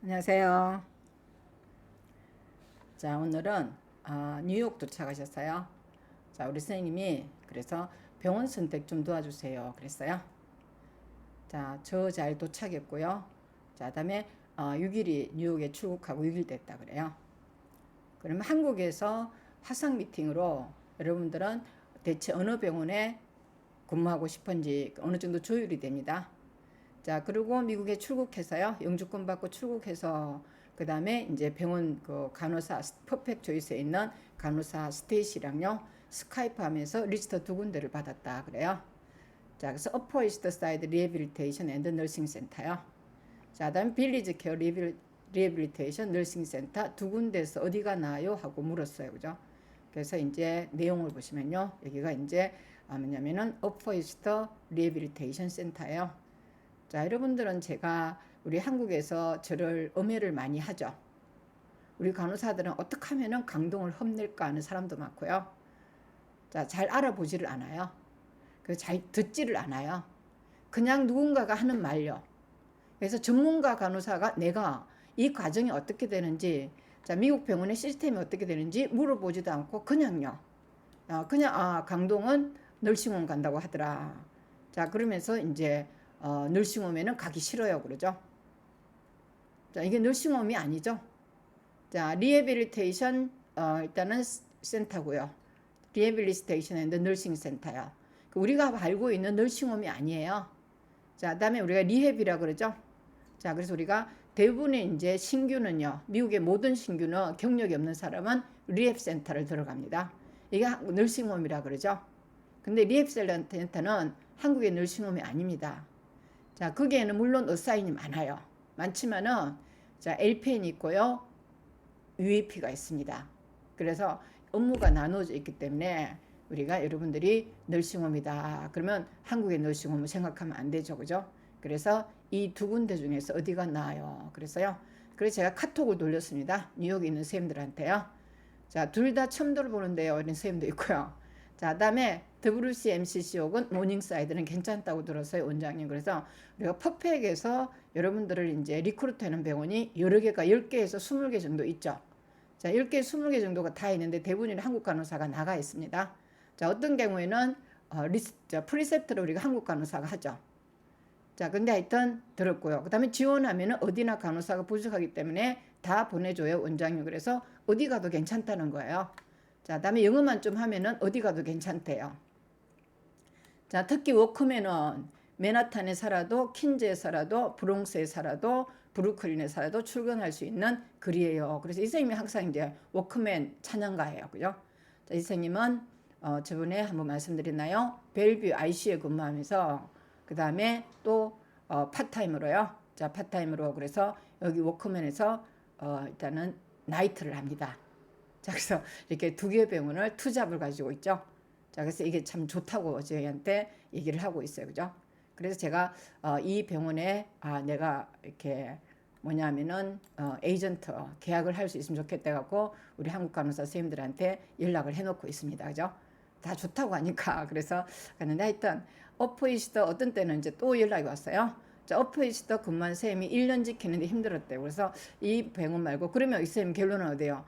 안녕하세요. 자, 오늘은 뉴욕 도착하셨어요. 자, 우리 선생님이 그래서 병원 선택 좀 도와주세요. 그랬어요. 자, 저 잘 도착했고요. 자, 그다음에 6일이 뉴욕에 출국하고 6일 됐다 그래요. 그러면 한국에서 화상 미팅으로 여러분들은 대체 어느 병원에 근무하고 싶은지 어느 정도 조율이 됩니다. 자, 그리고 미국에 출국해서요. 영주권 받고 출국해서 그 다음에 이제 병원 그 간호사 퍼펙트 조이스에 있는 간호사 스테이시랑요 스카이프 하면서 리스트 두 군데를 받았다 그래요. 자, 그래서 어퍼 이스트 사이드 리해빌리테이션 앤드 너싱 센터요. 자, 다음 빌리지 케어 리해빌리테이션 너싱 센터 두 군데에서 어디가 나아요 하고 물었어요. 그죠? 그래서 이제 내용을 보시면요. 여기가 이제 뭐냐면은 어퍼 이스트 리해빌리테이션 센터예요. 자, 여러분들은 제가 우리 한국에서 저를 음해를 많이 하죠. 우리 간호사들은 어떻게 하면은 강동을 험낼까 하는 사람도 많고요. 자, 잘 알아보지를 않아요. 잘 듣지를 않아요. 그냥 누군가가 하는 말요. 그래서 전문가 간호사가 내가 이 과정이 어떻게 되는지, 자, 미국 병원의 시스템이 어떻게 되는지 물어보지도 않고 그냥요. 그냥 강동은 널싱홈 간다고 하더라. 자, 그러면서 이제 널싱홈에는 가기 싫어요 그러죠. 자, 이게 널싱홈이 아니죠. 자, 리해빌리테이션 일단은 센터고요. 리해빌리테이션 앤드 널싱 센터야. 우리가 알고 있는 널싱홈이 아니에요. 자, 그다음에 우리가 리해비라 그러죠. 자, 그래서 우리가 대부분의 이제 신규는요. 미국의 모든 신규는 경력이 없는 사람은 리헵 센터를 들어갑니다. 이게 널싱홈이라 그러죠. 근데 리헵 센터는 한국의 널싱홈이 아닙니다. 자, 거기에는 물론 어사인이 많아요. 많지만은 자, LPN이 있고요. UAP가 있습니다. 그래서 업무가 나눠져 있기 때문에 우리가 여러분들이 널싱홈이다. 그러면 한국의 널싱홈을 생각하면 안 되죠. 그죠? 그래서 이 두 군데 중에서 어디가 나아요? 그래서요. 그래서 제가 카톡을 돌렸습니다. 뉴욕에 있는 선생님들한테요. 자, 둘 다 처음 들어보는데요. 이런 선생님도 있고요. 자, 그다음에 WCMCC 혹은 모닝사이드는 괜찮다고 들었어요, 원장님. 그래서 우리가 퍼펙에서 여러분들을 이제 리크루트하는 병원이 여러 개가 10개에서 20개 정도 있죠. 자, 10개, 20개 정도가 다 있는데 대부분이 한국 간호사가 나가 있습니다. 자, 어떤 경우에는 프리셉트를 우리가 한국 간호사가 하죠. 자, 근데 하여튼 들었고요. 그 다음에 지원하면은 어디나 간호사가 부족하기 때문에 다 보내줘요, 원장님. 그래서 어디 가도 괜찮다는 거예요. 자, 다음에 영어만 좀 하면은 어디 가도 괜찮대요. 자, 특히 워크맨은 맨하탄에 살아도, 퀸즈에 살아도, 브롱스에 살아도, 브루클린에 살아도 출근할 수 있는 글이에요. 그래서 이 선생님이 항상 이제 워크맨 찬양가예요. 그죠? 자, 이 선생님은 저번에 한번 말씀드렸나요? 벨뷰 IC에 근무하면서 그 다음에 또 파타임으로요. 자, 파타임으로 그래서 여기 워크맨에서 일단은 나이트를 합니다. 자, 그래서 이렇게 두 개의 병원을 투잡을 가지고 있죠. 자, 그래서 이게 참 좋다고 저희한테 얘기를 하고 있어요. 그죠? 그래서 제가 이 병원에 내가 이렇게 뭐냐면은 에이전트 계약을 할 수 있으면 좋겠다 갖고 우리 한국 간호사 선생님들한테 연락을 해놓고 있습니다. 그죠? 다 좋다고 하니까 그래서 갔는데 하여튼 어퍼이시더 어떤 때는 이제 또 연락이 왔어요. 자, 어퍼이시더 근무한 쌤이 1년 지키는데 힘들었대요. 그래서 이 병원 말고 그러면 이 쌤 결론은 어디요?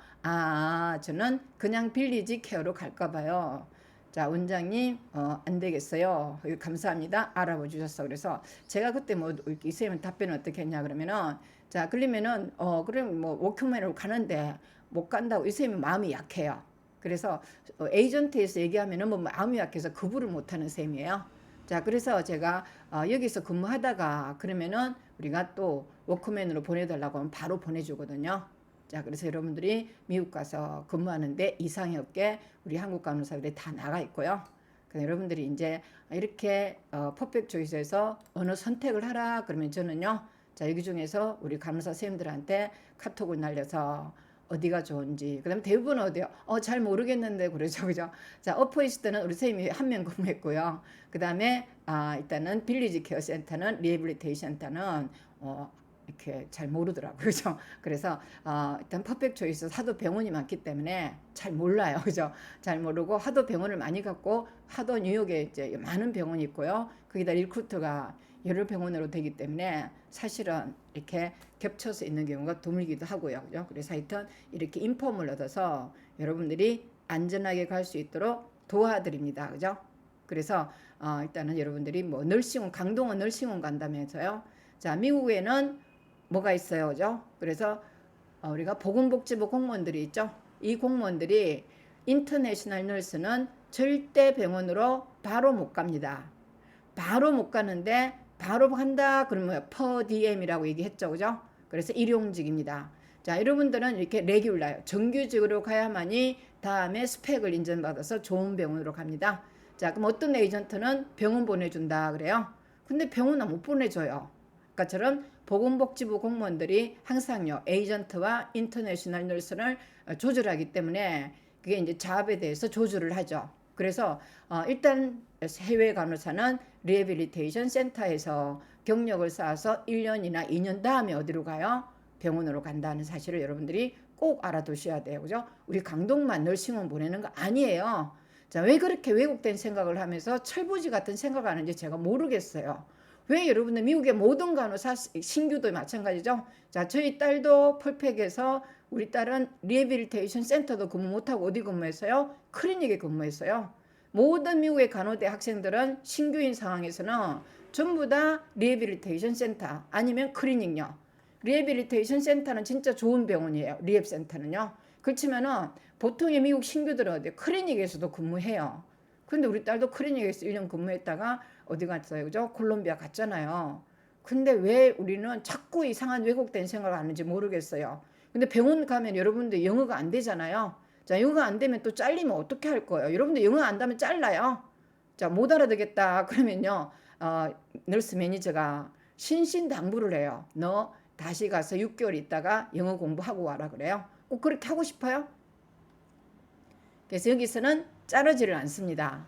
저는 그냥 빌리지 케어로 갈까 봐요. 자, 원장님 안 되겠어요. 감사합니다. 알아봐 주셨어. 그래서 제가 그때 뭐 이 쌤은 답변을 어떻게 했냐 그러면은 자, 그러면은 그럼 뭐 워크맨으로 가는데 못 간다고 이 쌤이 마음이 약해요. 그래서 에이전트에서 얘기하면은 뭐 마음이 약해서 거부를 못하는 셈이에요. 자, 그래서 제가 여기서 근무하다가 그러면은 우리가 또 워크맨으로 보내달라고 하면 바로 보내주거든요. 자, 그래서 여러분들이 미국 가서 근무하는데 이상이 없게 우리 한국 간호사들이 다 나가 있고요. 그래서 여러분들이 이제 이렇게 퍼펙트 조이스에서 어느 선택을 하라 그러면 저는요. 자, 여기 중에서 우리 간호사 선생님들한테 카톡을 날려서 어디가 좋은지. 그다음에 대부분 어디요? 잘 모르겠는데 그러죠, 그죠? 자, 어퍼이스트는 우리 선생님이 한 명 근무했고요. 그다음에 일단은 빌리지 케어 센터는 리해빌리테이션 센터는 이렇게 잘 모르더라고요, 그죠? 그래서 일단 퍼펙트 초이스 하도 병원이 많기 때문에 잘 몰라요, 그죠? 잘 모르고 하도 병원을 많이 갖고 하도 뉴욕에 이제 많은 병원이 있고요. 거기다 리크루터가 여러 병원으로 되기 때문에 사실은 이렇게 겹쳐서 있는 경우가 드물기도 하고요. 그죠? 그래서 하여튼 이렇게 인폼을 얻어서 여러분들이 안전하게 갈 수 있도록 도와드립니다. 그죠? 그래서 일단은 여러분들이 뭐 널싱홈, 강동원 널싱홈 간다면서요. 자, 미국에는 뭐가 있어요. 그죠? 그래서 우리가 보건복지부 공무원들이 있죠. 이 공무원들이 인터내셔널 널스는 절대 병원으로 바로 못 갑니다. 바로 못 가는데 바로 간다 그러면 퍼디엠이라고 얘기했죠. 그죠? 그래서 일용직입니다. 자, 여러분들은 이렇게 레귤라요. 정규직으로 가야만이 다음에 스펙을 인정받아서 좋은 병원으로 갑니다. 자, 그럼 어떤 에이전트는 병원 보내준다 그래요. 근데 병원은 못 보내줘요. 그러니까 저런 보건복지부 공무원들이 항상요 에이전트와 인터내셔널 널스를 조절하기 때문에 그게 이제 잡에 대해서 조절을 하죠. 그래서 일단 해외 간호사는 리해빌리테이션 센터에서 경력을 쌓아서 1년이나 2년 다음에 어디로 가요? 병원으로 간다는 사실을 여러분들이 꼭 알아두셔야 돼요. 그죠? 우리 강동만 널싱홈 보내는 거 아니에요. 자, 왜 그렇게 왜곡된 생각을 하면서 철부지 같은 생각을 하는지 제가 모르겠어요. 왜 여러분들 미국의 모든 간호사 신규도 마찬가지죠. 자, 저희 딸도 펄펙에서 우리 딸은 리해빌리테이션 센터도 근무 못하고 어디 근무했어요? 클리닉에 근무했어요. 모든 미국의 간호대 학생들은 신규인 상황에서는 전부 다 리해빌리테이션 센터 아니면 클리닉요. 리해빌리테이션 센터는 진짜 좋은 병원이에요. 리헵 센터는요. 그렇지만은 보통의 미국 신규들은 어디 클리닉에서도 근무해요. 근데 우리 딸도 클리닉에서 1년 근무했다가 어디 갔어요? 그죠? 콜롬비아 갔잖아요. 근데 왜 우리는 자꾸 이상한 왜곡된 생각을 하는지 모르겠어요. 근데 병원 가면 여러분들 영어가 안 되잖아요. 자, 영어가 안 되면 또 잘리면 어떻게 할 거예요? 여러분들 영어 안 되면 잘라요. 자, 못 알아듣겠다. 그러면요, 널스 매니저가 신신당부를 해요. 너 다시 가서 6개월 있다가 영어 공부하고 와라 그래요. 꼭 그렇게 하고 싶어요? 그래서 여기서는 자르지를 않습니다.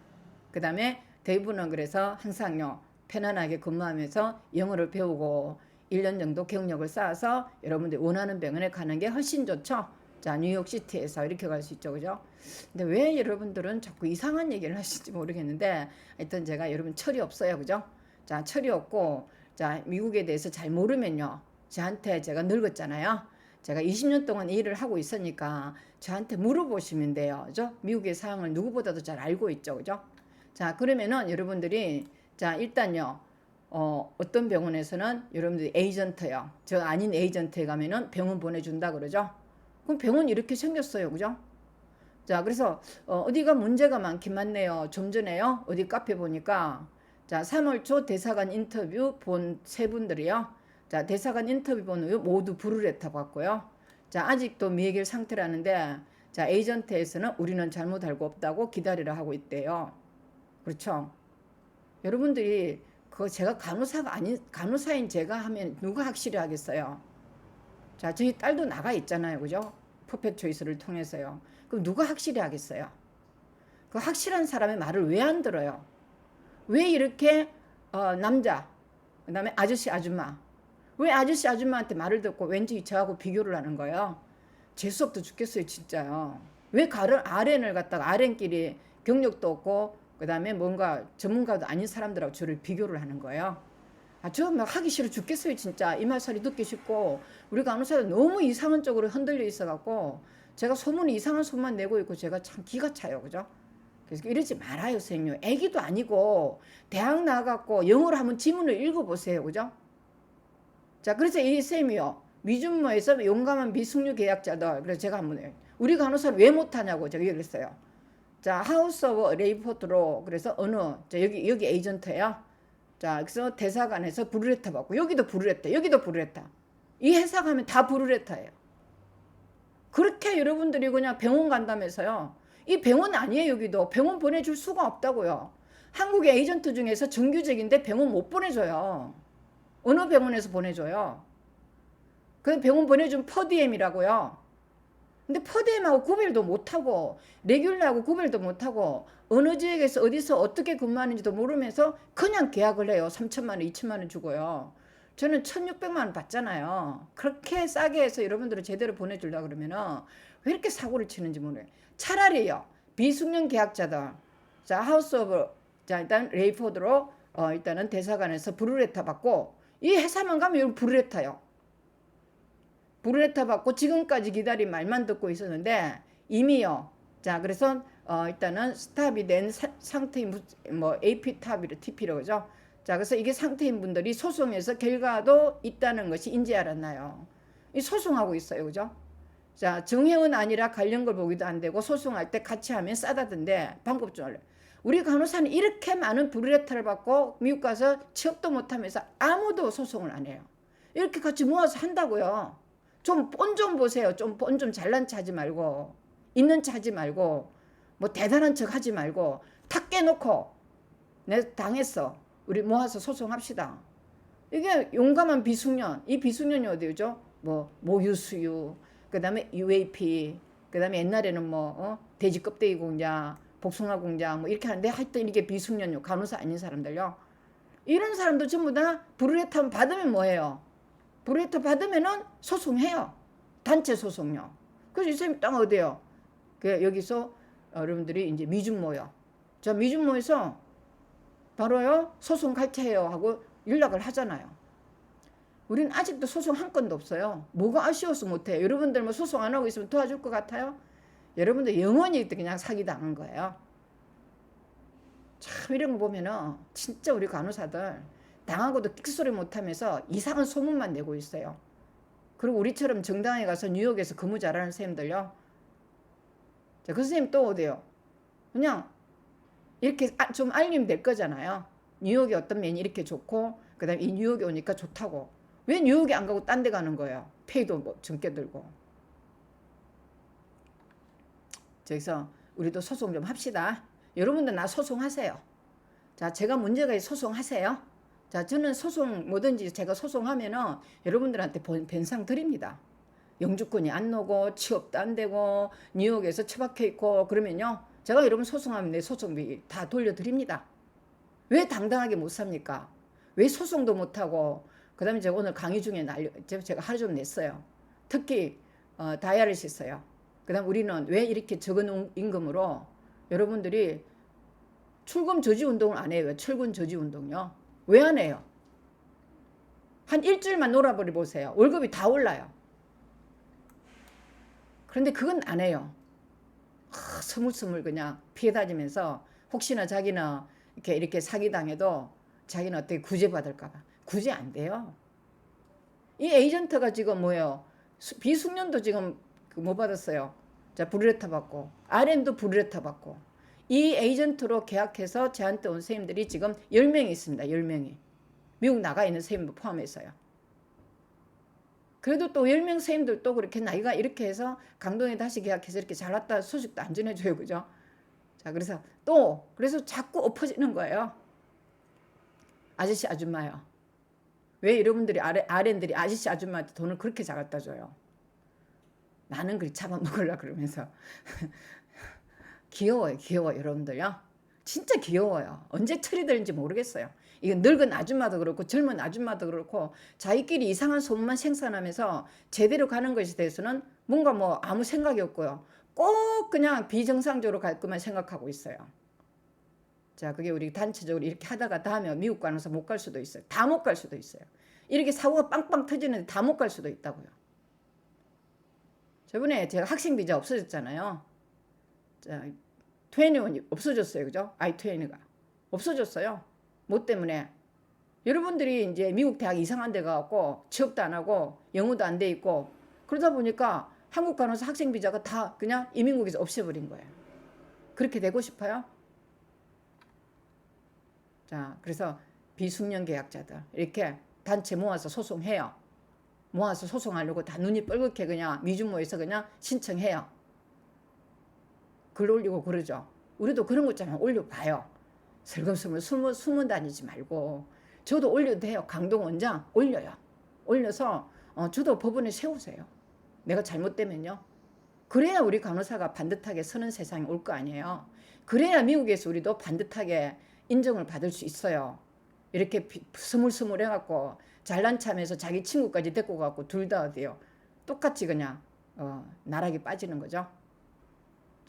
그 다음에 대부분은 그래서 항상요 편안하게 근무하면서 영어를 배우고 1년 정도 경력을 쌓아서 여러분들이 원하는 병원에 가는 게 훨씬 좋죠. 자, 뉴욕시티에서 이렇게 갈 수 있죠. 그죠? 근데 왜 여러분들은 자꾸 이상한 얘기를 하실지 모르겠는데 하여튼 제가 여러분 철이 없어요. 그죠? 자, 철이 없고 자, 미국에 대해서 잘 모르면요. 저한테 제가 늙었잖아요. 제가 20년 동안 이 일을 하고 있으니까 저한테 물어보시면 돼요. 그죠? 미국의 상황을 누구보다도 잘 알고 있죠. 그죠? 자, 그러면은 여러분들이 자, 일단요. 어떤 병원에서는 여러분들이 에이전트요. 저 아닌 에이전트에 가면은 병원 보내준다 그러죠. 그럼 병원이 이렇게 생겼어요. 그죠? 자, 그래서 어디가 문제가 많긴 많네요. 좀 전에요. 어디 카페 보니까 자, 3월 초 대사관 인터뷰 본 세 분들이요. 자, 대사관 인터뷰 본 후 모두 브루레타 받고요. 자, 아직도 미해결 상태라는데 자, 에이전트에서는 우리는 잘못 알고 없다고 기다리라 하고 있대요. 그렇죠? 여러분들이 그거 제가 간호사가 아닌 간호사인 제가 하면 누가 확실히 하겠어요? 자, 저희 딸도 나가 있잖아요. 그죠? 퍼펙트 초이스를 통해서요. 그럼 누가 확실히 하겠어요? 그 확실한 사람의 말을 왜 안 들어요? 왜 이렇게 남자, 그 다음에 아저씨, 아줌마 왜 아저씨, 아줌마한테 말을 듣고 왠지 저하고 비교를 하는 거예요? 재수없도 죽겠어요 진짜요. 왜 RN을 갖다가 RN끼리 경력도 없고 그 다음에 뭔가 전문가도 아닌 사람들하고 저를 비교를 하는 거예요. 저 막 하기 싫어 죽겠어요 진짜. 이 말소리 듣기 싫고 우리 간호사들 너무 이상한 쪽으로 흔들려 있어갖고 제가 소문이 이상한 소문만 내고 있고 제가 참 기가 차요. 그죠? 그래서 이러지 말아요 선생님. 애기도 아니고 대학 나가갖고 영어로 한번 지문을 읽어보세요. 그죠? 자, 그래서 이 쌤이요 미준모에서 용감한 미숙류 계약자들. 그래서 제가 한번 우리 간호사를 왜 못하냐고 제가 얘기를 했어요. 자, 하우스 오브 레이포트로 그래서 어느 자, 여기 에이전트예요. 자, 그래서 대사관에서 브루레타 받고 여기도 브루레타, 여기도 브루레타. 이 회사 가면 다 브루레타예요. 그렇게 여러분들이 그냥 병원 간다면서요. 이 병원 아니에요. 여기도 병원 보내줄 수가 없다고요. 한국의 에이전트 중에서 정규직인데 병원 못 보내줘요. 어느 병원에서 보내줘요? 그 병원 보내준 퍼디엠이라고요. 근데 퍼디엠하고 구별도 못하고 레귤라하고 구별도 못하고 어느 지역에서 어디서 어떻게 근무하는지도 모르면서 그냥 계약을 해요. 3천만 원, 2천만 원 주고요. 저는 1,600만 원 받잖아요. 그렇게 싸게 해서 여러분들을 제대로 보내주려고 그러면은 왜 이렇게 사고를 치는지 모르겠어요. 차라리요. 비숙련 계약자들. 자, 하우스 오브 자, 일단 레이포드로 일단은 대사관에서 브루레타 받고 이 회사만 가면 여기 브루레타요. 브루레타 받고 지금까지 기다린 말만 듣고 있었는데 이미요. 자, 그래서 일단은 스탑이 된 상태인 뭐 AP 탑이라 TP라고 그러죠. 자, 그래서 이게 상태인 분들이 소송에서 결과도 있다는 것이 인지 알았나요? 이 소송하고 있어요, 그죠? 자, 정형은 아니라 관련 걸 보기도 안 되고 소송할 때 같이 하면 싸다던데 방법 좀 알려. 우리 간호사는 이렇게 많은 브루레타를 받고 미국 가서 취업도 못하면서 아무도 소송을 안 해요. 이렇게 같이 모아서 한다고요. 좀 본 좀 보세요. 좀 본 좀 잘난 체 하지 말고 있는 체 하지 말고 뭐 대단한 척 하지 말고 탁 깨놓고 내 당했어. 우리 모아서 소송합시다. 이게 용감한 비숙련. 이 비숙련이 어디죠? 뭐 모유수유, 그 다음에 UAP, 그 다음에 옛날에는 뭐 돼지 껍데기 공장, 복숭아 공장 뭐 이렇게 하는데 하여튼 이게 비숙련요. 간호사 아닌 사람들요. 이런 사람도 전부 다 브루레타 받으면 뭐해요? 브루레타 받으면은 소송해요. 단체 소송요. 그래서 이 선생님 딱 어디요? 그 여기서 여러분들이 이제 미준모요. 자, 미준모에서 바로요 소송 갈채해요 하고 연락을 하잖아요. 우리는 아직도 소송 한 건도 없어요. 뭐가 아쉬워서 못해요. 여러분들 뭐 소송 안 하고 있으면 도와줄 것 같아요? 여러분들 영원히 그냥 사기당한 거예요. 참 이런 거 보면은 진짜 우리 간호사들 당하고도 끽소리 못하면서 이상한 소문만 내고 있어요. 그리고 우리처럼 정당에 가서 뉴욕에서 근무 잘하는 선생님들요. 자, 그 선생님 또 어디요? 그냥 이렇게 좀 알리면 될 거잖아요. 뉴욕이 어떤 면이 이렇게 좋고 그 다음에 이 뉴욕에 오니까 좋다고. 왜 뉴욕에 안 가고 딴 데 가는 거예요? 페이도 뭐 적게 들고. 그래서 우리도 소송 좀 합시다. 여러분들 나 소송하세요. 자, 제가 문제가 있어 소송하세요. 자, 저는 소송 뭐든지 제가 소송하면은 여러분들한테 변상 드립니다. 영주권이 안 나고 취업도 안 되고 뉴욕에서 처박혀 있고 그러면요. 제가 여러분 소송하면 내 소송비 다 돌려드립니다. 왜 당당하게 못 삽니까? 왜 소송도 못하고 그 다음에 제가 오늘 강의 중에 제가 하루 좀 냈어요. 특히 다이아리시스요. 그 다음 우리는 왜 이렇게 적은 임금으로 여러분들이 출금 저지 운동을 안 해요. 출근 저지 운동요. 왜 안 해요? 한 일주일만 놀아버리 보세요. 월급이 다 올라요. 그런데 그건 안 해요. 스물스물 그냥 피해 다니면서 혹시나 자기는 이렇게 사기당해도 자기는 어떻게 구제받을까봐. 구제 안 돼요. 이 에이전트가 지금 뭐예요? 비숙련도 지금 뭐 받았어요? 자, 브루레타 받고 RN도 브루레타 받고 이 에이전트로 계약해서 저한테 온 선생님들이 지금 10명이 있습니다. 10명이. 미국 나가 있는 선생님도 포함해서요. 그래도 또 10명 선생님들도 그렇게 나이가 이렇게 해서 강동에 다시 계약해서 이렇게 잘 왔다 소식도 안 전해줘요. 그죠? 자, 그래서 자꾸 엎어지는 거예요. 아저씨 아줌마요. 왜 여러분들이 RN들이 아저씨 아줌마한테 돈을 그렇게 잘 갖다 줘요? 나는 그렇게 잡아먹으려 그러면서. 귀여워요. 여러분들요. 진짜 귀여워요. 언제 철이 들는지 모르겠어요. 이건 늙은 아줌마도 그렇고 젊은 아줌마도 그렇고 자기끼리 이상한 소문만 생산하면서 제대로 가는 것에 대해서는 뭔가 뭐 아무 생각이 없고요. 꼭 그냥 비정상적으로 갈 것만 생각하고 있어요. 자, 그게 우리 단체적으로 이렇게 하다가 다음에 미국 가면서 못 갈 수도 있어요. 다 못 갈 수도 있어요. 이렇게 사고가 빵빵 터지는데 다 못 갈 수도 있다고요. 저번에 제가 학생 비자 없어졌잖아요. 자, 21이 없어졌어요. 그죠? I-20가 없어졌어요. 뭐 때문에? 여러분들이 이제 미국 대학 이상한 데 가갖고 취업도 안 하고 영어도 안 돼 있고 그러다 보니까 한국 간호사 학생 비자가 다 그냥 이민국에서 없애버린 거예요. 그렇게 되고 싶어요? 자, 그래서 비숙련 계약자들 이렇게 단체 모아서 소송해요. 모아서 소송하려고 다 눈이 뻘겋게 그냥 미주모에서 그냥 신청해요. 글 올리고 그러죠. 우리도 그런 것 좀 올려봐요. 슬금슬금 숨어 다니지 말고. 저도 올려도 돼요. 강동 원장 올려요. 올려서 저도 법원에 세우세요. 내가 잘못되면요. 그래야 우리 간호사가 반듯하게 서는 세상이 올 거 아니에요. 그래야 미국에서 우리도 반듯하게 인정을 받을 수 있어요. 이렇게 스물스물 해갖고 잘난 척하면서 자기 친구까지 데리고 가고 둘 다 어디요. 똑같이 그냥 나락에 빠지는 거죠.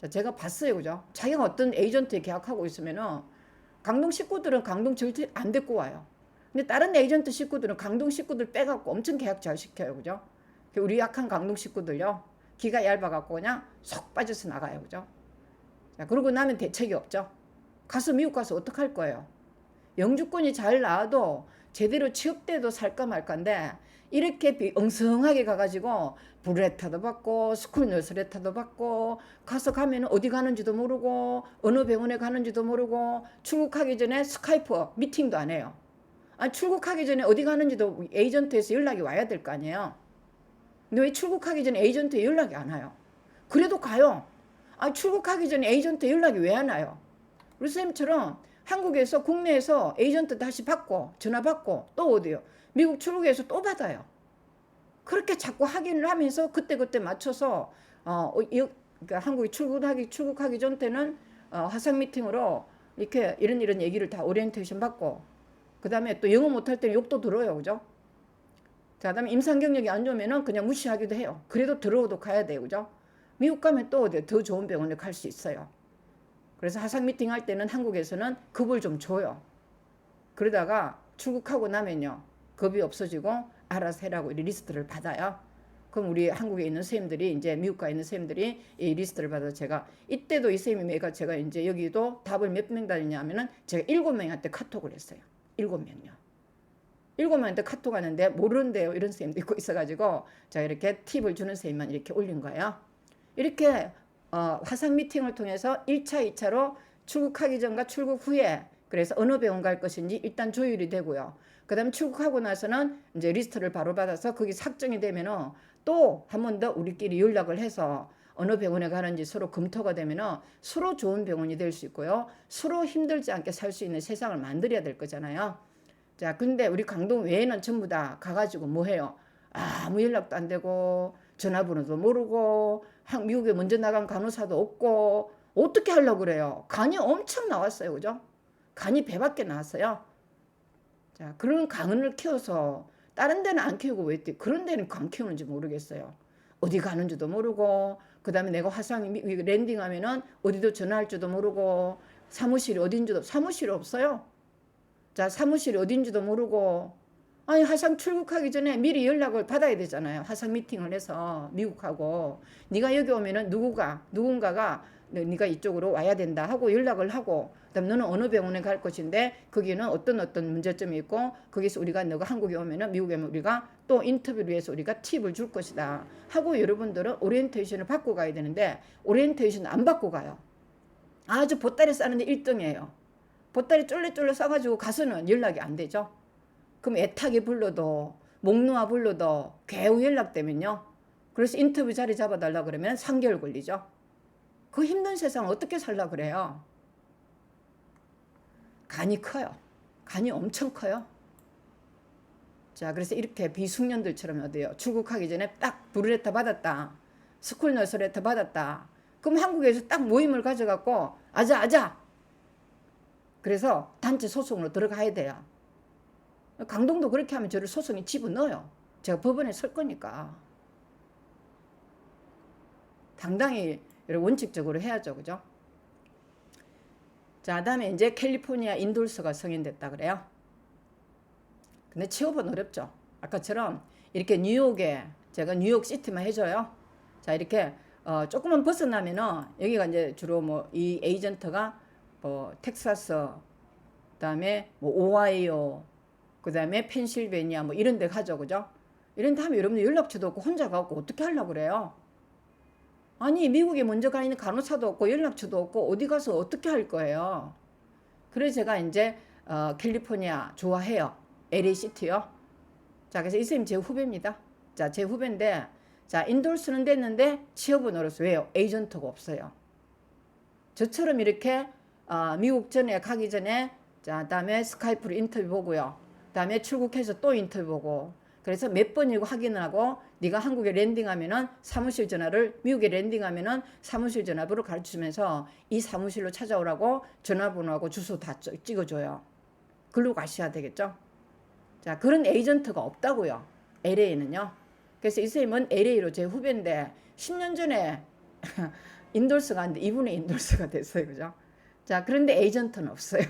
자, 제가 봤어요. 그죠? 자기가 어떤 에이전트에 계약하고 있으면은 강동 식구들은 강동 절대 안 데리고 와요. 근데 다른 에이전트 식구들은 강동 식구들 빼갖고 엄청 계약 잘 시켜요. 그죠? 우리 약한 강동 식구들요. 기가 얇아갖고 그냥 쏙 빠져서 나가요. 그죠? 자, 그러고 나면 대책이 없죠. 가서 미국 가서 어떡할 거예요? 영주권이 잘 나와도 제대로 취업돼도 살까 말까인데 이렇게 엉성하게 가가지고 브레타도 받고 스쿨 너스레타도 받고 가면 어디 가는지도 모르고 어느 병원에 가는지도 모르고 출국하기 전에 스카이프 미팅도 안 해요. 아니, 출국하기 전에 어디 가는지도 에이전트에서 연락이 와야 될 거 아니에요. 근데 왜 출국하기 전에 에이전트에 연락이 안 와요? 그래도 가요. 아, 출국하기 전에 에이전트 연락이 왜 안 와요? 우리 쌤처럼 한국에서 국내에서 에이전트 다시 받고 전화 받고 또 어디요? 미국 출국에서 또 받아요. 그렇게 자꾸 확인을 하면서 그때그때 맞춰서 그러니까 한국에 출국하기 전 때는 화상 미팅으로 이렇게 이런 얘기를 다 오리엔테이션 받고 그 다음에 또 영어 못할 때는 욕도 들어요. 그죠? 자, 그 다음에 임상 경력이 안 좋으면 그냥 무시하기도 해요. 그래도 들어오도 가야 돼요. 그죠? 미국 가면 또 더 좋은 병원에 갈 수 있어요. 그래서 화상 미팅 할 때는 한국에서는 겁을 좀 줘요. 그러다가 출국하고 나면요. 겁이 없어지고 알아서 해라고 리스트를 받아요. 그럼 우리 한국에 있는 선생님들이 이제 미국 가 있는 선생님들이 이 리스트를 받아서 제가 이때도 이 선생님이 제가 이제 여기도 답을 몇 명 다녔냐면은 제가 7명한테 카톡을 했어요. 7명요. 7명한테 카톡 하는데 모르는데요. 이런 선생님도 있고 있어가지고 제가 이렇게 팁을 주는 선생님만 이렇게 올린 거예요. 이렇게 화상 미팅을 통해서 1차, 2차로 출국하기 전과 출국 후에 그래서 어느 병원 갈 것인지 일단 조율이 되고요. 그 다음에 출국하고 나서는 이제 리스트를 바로 받아서 거기 삭정이 되면은 또 한 번 더 우리끼리 연락을 해서 어느 병원에 가는지 서로 검토가 되면은 서로 좋은 병원이 될 수 있고요. 서로 힘들지 않게 살 수 있는 세상을 만들어야 될 거잖아요. 자, 근데 우리 강동 외에는 전부 다 가가지고 뭐 해요? 아무 연락도 안 되고 전화번호도 모르고 미국에 먼저 나간 간호사도 없고 어떻게 하려고 그래요? 간이 엄청 나왔어요. 그죠? 간이 배밖에 나왔어요. 자, 그런 간을 키워서 다른 데는 안 키우고 왜 그런 데는 간 키우는지 모르겠어요. 어디 가는지도 모르고 그 다음에 내가 화상 랜딩하면은 어디도 전화할 줄도 모르고 사무실이 어딘지도 사무실이 없어요. 자, 사무실이 어딘지도 모르고 아니 화상 출국하기 전에 미리 연락을 받아야 되잖아요. 화상 미팅을 해서 미국하고 네가 여기 오면은 누군가가 네가 이쪽으로 와야 된다 하고 연락을 하고 그다음 너는 어느 병원에 갈 것인데 거기는 어떤 문제점이 있고 거기서 너가 한국에 오면은 미국에 오면 우리가 또 인터뷰를 해서 우리가 팁을 줄 것이다 하고 여러분들은 오리엔테이션을 받고 가야 되는데 오리엔테이션 안 받고 가요. 아주 보따리 싸는데 1등이에요. 보따리 쫄래쫄래 싸가지고 가서는 연락이 안 되죠. 그럼 애타게 불러도 목 놓아 불러도 겨우 연락되면요. 그래서 인터뷰 자리 잡아달라 그러면 3개월 걸리죠. 그 힘든 세상 어떻게 살라 그래요. 간이 커요. 간이 엄청 커요. 자, 그래서 이렇게 비숙련들처럼 어때요? 출국하기 전에 딱 브루레타 받았다. 스쿨 너스 레터 받았다. 그럼 한국에서 딱 모임을 가져갖고 아자 그래서 단체 소송으로 들어가야 돼요. 강동도 그렇게 하면 저를 소송에 집어넣어요. 제가 법원에 설 거니까. 당당히 원칙적으로 해야죠. 그죠? 자, 다음에 이제 캘리포니아 인돌스가 승인됐다 그래요. 근데 취업은 어렵죠. 아까처럼 이렇게 뉴욕에 제가 뉴욕 시티만 해줘요. 자, 이렇게 조금만 벗어나면은 여기가 이제 주로 뭐 이 에이전트가 텍사스, 그다음에 뭐 오하이오, 그다음에 펜실베니아 뭐 이런 데 가죠. 그죠? 이런 데 하면 여러분들 연락처도 없고 혼자 가고 어떻게 하려고 그래요? 아니, 미국에 먼저 가 있는 간호사도 없고 연락처도 없고 어디 가서 어떻게 할 거예요? 그래서 제가 이제 캘리포니아 좋아해요. LA 시티요. 자, 그래서 이 선생님 제 후배입니다. 자, 제 후배인데 자, 인돌스는 됐는데 취업은 어려서 왜요? 에이전트가 없어요. 저처럼 이렇게 미국 전에 가기 전에 자, 다음에 스카이프로 인터뷰 보고요. 다음에 출국해서 또 인터뷰 보고 그래서 몇 번이고 확인을 하고 네가 한국에 랜딩하면은 사무실 전화를 미국에 랜딩하면은 사무실 전화번호 가르치면서 이 사무실로 찾아오라고 전화번호하고 주소 다 찍어줘요. 글로 가셔야 되겠죠. 자, 그런 에이전트가 없다고요. LA는요. 그래서 이 선생님은 LA로 제 후배인데 10년 전에 인돌스가 왔는데 이분의 인돌스가 됐어요. 그죠? 자, 그런데 에이전트는 없어요.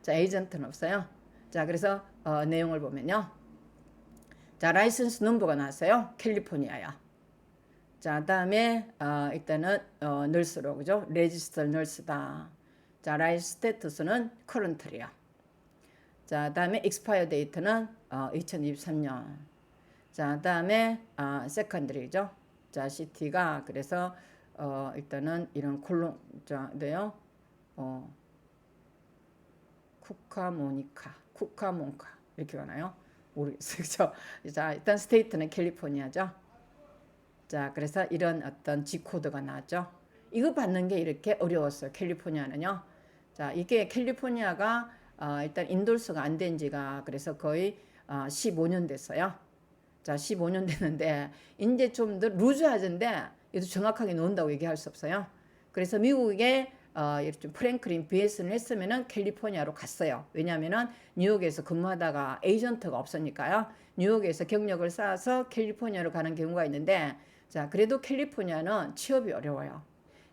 자, 에이전트는 없어요. 자, 그래서 내용을 보면요. 자, 라이선스 넘버가 나왔어요. 캘리포니아야. 자, 다음에 일단은 널스로 그죠? 레지스터 널스다. 자, 라이프 스테투스는 커런트리야. 자, 다음에 익스파이어 데이트는 2023년. 자, 다음에 세컨드리죠. 자, 시티가 그래서 일단은 이런 콜론 자인데요. 쿠카몬카 이렇게 가나요? 모르겠어요. 자, 일단 스테이트는 캘리포니아죠. 자, 그래서 이런 어떤 G코드가 나왔죠. 이거 받는 게 이렇게 어려웠어요. 캘리포니아는요. 자, 이게 캘리포니아가 일단 인돌스가 안 된 지가 그래서 거의 15년 됐어요. 자, 15년 됐는데 이제 좀 더 루즈하던데 이도 정확하게 넣는다고 얘기할 수 없어요. 그래서 미국에 좀 프랭클린 BS를 했으면은 캘리포니아로 갔어요. 왜냐하면은 뉴욕에서 근무하다가 에이전트가 없으니까요. 뉴욕에서 경력을 쌓아서 캘리포니아로 가는 경우가 있는데, 자, 그래도 캘리포니아는 취업이 어려워요.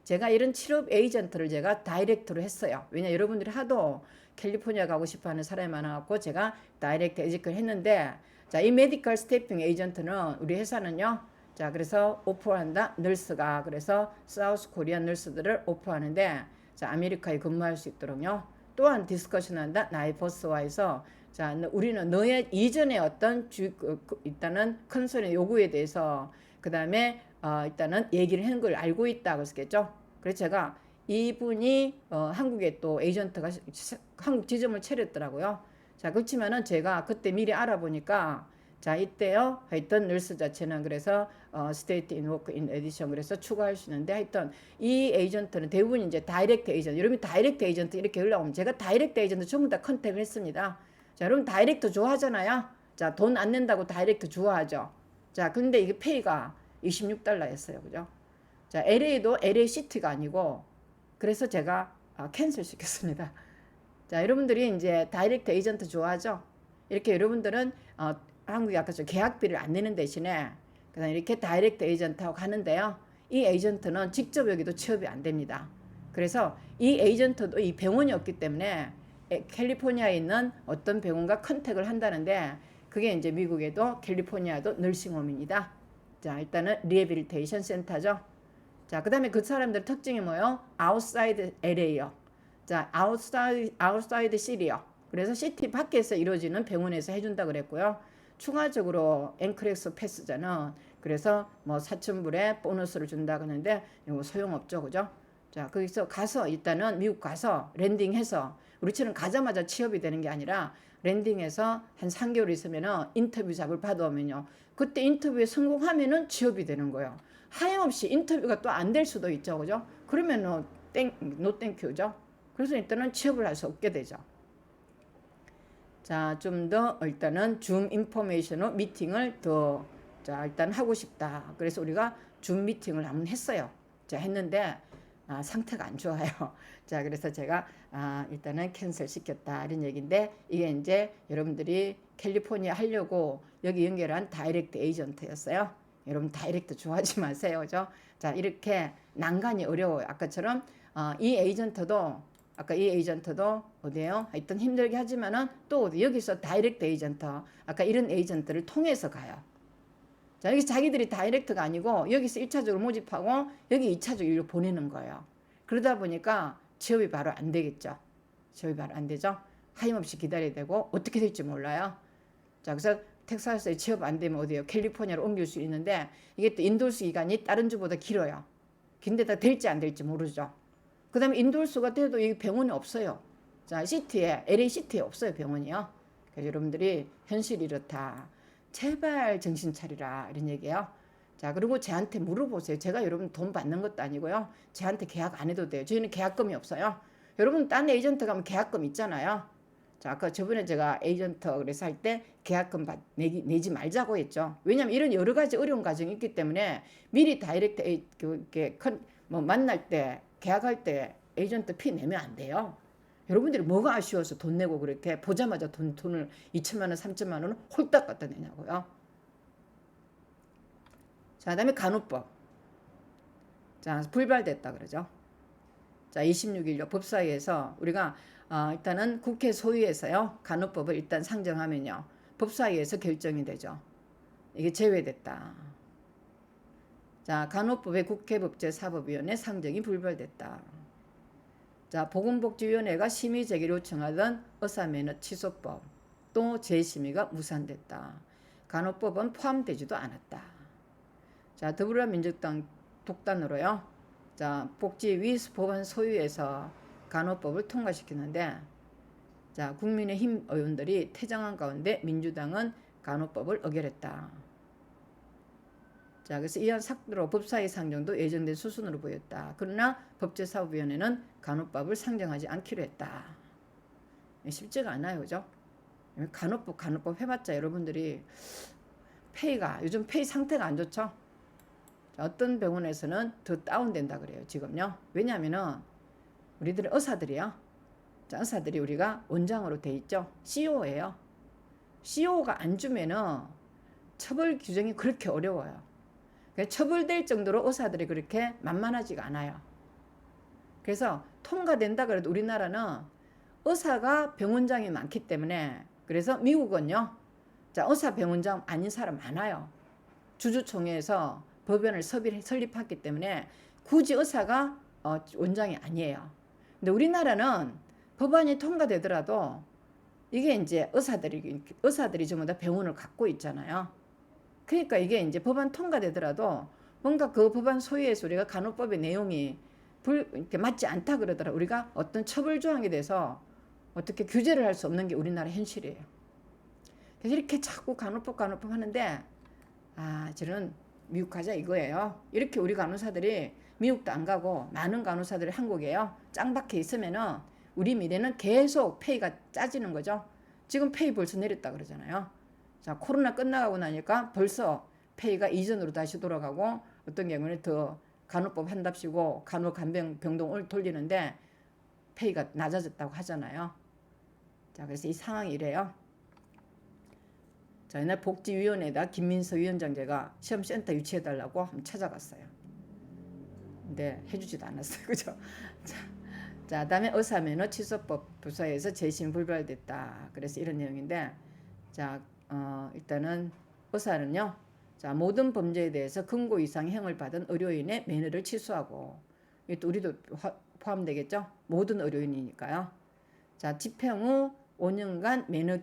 제가 이런 취업 에이전트를 제가 다이렉트로 했어요. 왜냐 여러분들이 하도 캘리포니아 가고 싶어하는 사람이 많아갖고 제가 다이렉트 에이전트를 했는데, 자, 이 메디컬 스태핑 에이전트는 우리 회사는요. 자, 그래서 오퍼한다. 널스가 그래서 사우스 코리안 널스들을 오퍼하는데, 자, 아메리카에 근무할 수 있도록요. 또한 디스커션한다. 나의 보스와에서 자, 우리는 너의 이전에 어떤 일단은 컨설의 요구에 대해서 그 다음에 일단은 얘기를 한 걸 알고 있다 그랬겠죠. 그래서 제가 이분이 한국에 또 에이전트가 한국 지점을 차렸더라고요. 자, 그렇지만은 제가 그때 미리 알아보니까 자, 이때요. 하여튼 널스 자체는 그래서 스테이트 인 워크 인 에디션 그래서 추가할 수 있는데, 하여튼 이 에이전트는 대부분 이제 다이렉트 에이전트. 여러분 다이렉트 에이전트 이렇게 올라오면 제가 다이렉트 에이전트 전부 다 컨택을 했습니다. 자, 여러분 다이렉트 좋아하잖아요. 자, 돈 안 낸다고 다이렉트 좋아하죠. 자, 근데 이게 페이가 $26였어요. 그죠? 자, LA도 LA 시티가 아니고 그래서 제가 캔슬 시켰습니다. 자, 여러분들이 이제 다이렉트 에이전트 좋아하죠? 이렇게 여러분들은 한국이 아까 저 계약비를 안 내는 대신에 그다음 이렇게 다이렉트 에이전트하고 가는데요. 이 에이전트는 직접 여기도 취업이 안 됩니다. 그래서 이 에이전트도 이 병원이 없기 때문에 캘리포니아에 있는 어떤 병원과 컨택을 한다는데, 그게 이제 미국에도 캘리포니아도 널싱홈입니다. 자, 일단은 리해빌리테이션 센터죠. 자, 그다음에 그 사람들 특징이 뭐예요? 아웃사이드 LA요. 자, 아웃사이드 시리요. 그래서 시티 밖에서 이루어지는 병원에서 해준다 그랬고요. 추가적으로 앵크렉스 패스자는 그래서 뭐 4,000불에 보너스를 준다 그러는데 이거 소용없죠. 그죠? 자, 거기서 가서 일단은 미국 가서 랜딩해서 우리처럼 가자마자 취업이 되는 게 아니라 랜딩해서 한 3개월 있으면은 인터뷰 잡을 받아오면요. 그때 인터뷰에 성공하면은 취업이 되는 거예요. 하염없이 인터뷰가 또 안 될 수도 있죠. 그죠? 그러면은 노 땡큐죠. 그래서 일단은 취업을 할 수 없게 되죠. 자, 좀 더 일단은 줌 인포메이션으로 미팅을 더 자, 일단 하고 싶다. 그래서 우리가 줌 미팅을 한번 했어요. 자, 했는데 상태가 안 좋아요. 자, 그래서 제가 일단은 캔슬 시켰다 이런 얘기인데, 이게 이제 여러분들이 캘리포니아 하려고 여기 연결한 다이렉트 에이전트였어요. 여러분 다이렉트 좋아하지 마세요. 그죠? 자, 이렇게 난간이 어려워요. 아까처럼 이 에이전트도 아까 이 에이전트도 어디에요? 하여튼 힘들게 하지만은 또 여기서 다이렉트 에이전트, 아까 이런 에이전트를 통해서 가요. 자, 여기 자기들이 다이렉트가 아니고 여기서 1차적으로 모집하고 여기 2차적으로 일로 보내는 거예요. 그러다 보니까 취업이 바로 안 되겠죠. 취업이 바로 안 되죠. 하염없이 기다려야 되고 어떻게 될지 몰라요. 자, 그래서 텍사스에 취업 안 되면 어디에요? 캘리포니아로 옮길 수 있는데 이게 또 인도수 기간이 다른 주보다 길어요. 근데다 될지 안 될지 모르죠. 그 다음에 인도수가 돼도 이 병원이 없어요. 자, 시티에, LA 시티에 없어요, 병원이요. 그래서 여러분들이 현실이 이렇다. 제발 정신 차리라. 이런 얘기예요. 자, 그리고 저한테 물어보세요. 제가 여러분 돈 받는 것도 아니고요. 저한테 계약 안 해도 돼요. 저희는 계약금이 없어요. 여러분 딴 에이전트 가면 계약금 있잖아요. 자, 아까 저번에 제가 에이전트 그래서 할 때 계약금 내지 말자고 했죠. 왜냐면 이런 여러 가지 어려운 과정이 있기 때문에 미리 다이렉트 뭐 만날 때 계약할 때 에이전트 피 내면 안 돼요. 여러분들이 뭐가 아쉬워서 돈 내고 그렇게 보자마자 돈을 2천만 원, 3천만 원을 홀딱 갖다 내냐고요. 자, 그다음에 간호법. 자, 불발됐다 그러죠. 자, 26일요. 법사위에서 우리가 일단은 국회 소위에서요. 간호법을 일단 상정하면요. 법사위에서 결정이 되죠. 이게 제외됐다. 자, 간호법의 국회법제사법위원회 상정이 불발됐다. 자, 보건복지위원회가 심의 제기를 요청하던 의사면허 취소법 또 재심의가 무산됐다. 간호법은 포함되지도 않았다. 자, 더불어민주당 독단으로요. 자, 복지위 법안 소위에서 간호법을 통과시키는데 자, 국민의힘 의원들이 퇴장한 가운데 민주당은 간호법을 의결했다. 자, 그래서 이한 삭도로 법사위 상정도 예정된 수순으로 보였다. 그러나 법제사법위원회는 간호법을 상정하지 않기로 했다. 쉽지가 않아요, 그죠? 간호법 해봤자 여러분들이 요즘 폐의 상태가 안 좋죠? 자, 어떤 병원에서는 더 다운된다 그래요, 지금요. 왜냐하면은 우리들 의사들이요. 자, 의사들이 우리가 원장으로 돼 있죠. CO예요. CO가 안 주면은 처벌 규정이 그렇게 어려워요. 처벌될 정도로 의사들이 그렇게 만만하지가 않아요. 그래서 통과된다 그래도 우리나라는 의사가 병원장이 많기 때문에 그래서 미국은요. 자, 의사 병원장 아닌 사람 많아요. 주주총회에서 법원을 설립했기 때문에 굳이 의사가 원장이 아니에요. 근데 우리나라는 법안이 통과되더라도 이게 이제 의사들이 전부 다 병원을 갖고 있잖아요. 그러니까 이게 이제 법안 통과되더라도 뭔가 그 법안 소위에서 우리가 간호법의 내용이 이렇게 맞지 않다 그러더라. 우리가 어떤 처벌 조항에 대해서 어떻게 규제를 할 수 없는 게 우리나라 현실이에요. 그래서 이렇게 자꾸 간호법 하는데 저는 미국 가자 이거예요. 이렇게 우리 간호사들이 미국도 안 가고 많은 간호사들이 한국에요. 짱박혀 있으면은 우리 미래는 계속 페이가 짜지는 거죠. 지금 페이 벌써 내렸다 그러잖아요. 자, 코로나 끝나가고 나니까 벌써 페이가 이전으로 다시 돌아가고 어떤 경우는 더 간호법 한답시고 간호간병병동을 돌리는데 페이가 낮아졌다고 하잖아요. 자, 그래서 이 상황이 이래요. 자, 옛날 복지위원회에다 김민서 위원장 제가 시험센터 유치해달라고 한번 찾아갔어요. 근데 해주지도 않았어요. 그죠? 자, 다음에 의사면허 취소법 부서에서 재심 불발됐다. 그래서 이런 내용인데, 자, 일단은 의사는요, 자, 모든 범죄에 대해서 금고 이상 형을 받은 의료인의 면허를 취소하고, 이것도 우리도 포함되겠죠? 모든 의료인이니까요. 자, 집행 후 5년간 면허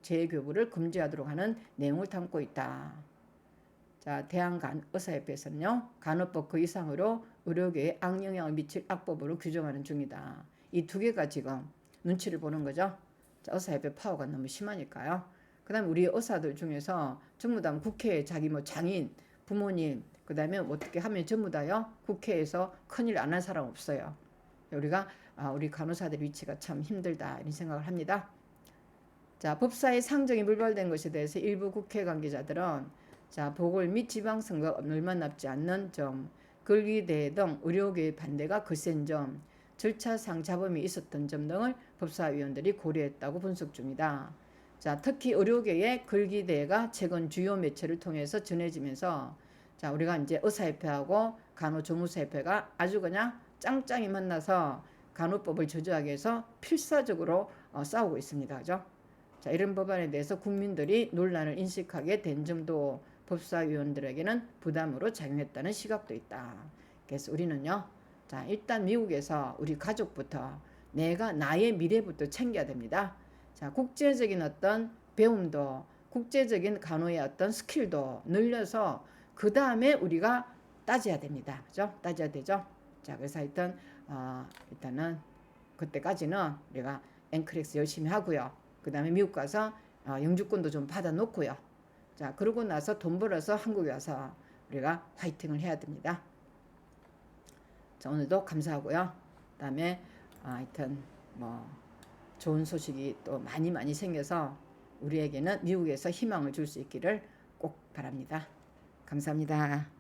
재교부를 금지하도록 하는 내용을 담고 있다. 자, 대한의사협회에서는요, 간호법 그 이상으로 의료계에 악영향을 미칠 악법으로 규정하는 중이다. 이 두 개가 지금 눈치를 보는 거죠. 자, 의사협회 파워가 너무 심하니까요. 그 다음에 우리 의사들 중에서 전부 다 국회에 자기 장인, 부모님, 그 다음에 어떻게 하면 전부 다요, 국회에서 큰일 안 한 사람 없어요. 우리가 우리 간호사들 위치가 참 힘들다 이런 생각을 합니다. 자, 법사위 상정이 불발된 것에 대해서 일부 국회 관계자들은 자, 보궐 및 지방선거 얼마 남지 않는 점, 근위대 등 의료계의 반대가 거센 점, 절차상 잡음이 있었던 점 등을 법사위원들이 고려했다고 분석 중이다. 자, 특히 의료계의 근위대가 최근 주요 매체를 통해서 전해지면서 자, 우리가 이제 의사협회하고 간호조무사협회가 아주 그냥 짱짱이 만나서 간호법을 저지하기 위해서 필사적으로 싸우고 있습니다. 그죠? 자, 이런 법안에 대해서 국민들이 논란을 인식하게 된 점도 법사위원들에게는 부담으로 작용했다는 시각도 있다. 그래서 우리는요, 자, 일단 미국에서 우리 가족부터 나의 미래부터 챙겨야 됩니다. 자, 국제적인 어떤 배움도, 국제적인 간호의 어떤 스킬도 늘려서 그 다음에 우리가 따져야 됩니다. 그죠? 따져야 되죠? 자, 그래서 일단은 그때까지는 우리가 앵크렉스 열심히 하고요. 그 다음에 미국 가서 영주권도 좀 받아 놓고요. 자, 그러고 나서 돈 벌어서 한국에 와서 우리가 화이팅을 해야 됩니다. 자, 오늘도 감사하고요. 그 다음에 하여튼 좋은 소식이 또 많이 생겨서 우리에게는 미국에서 희망을 줄 수 있기를 꼭 바랍니다. 감사합니다.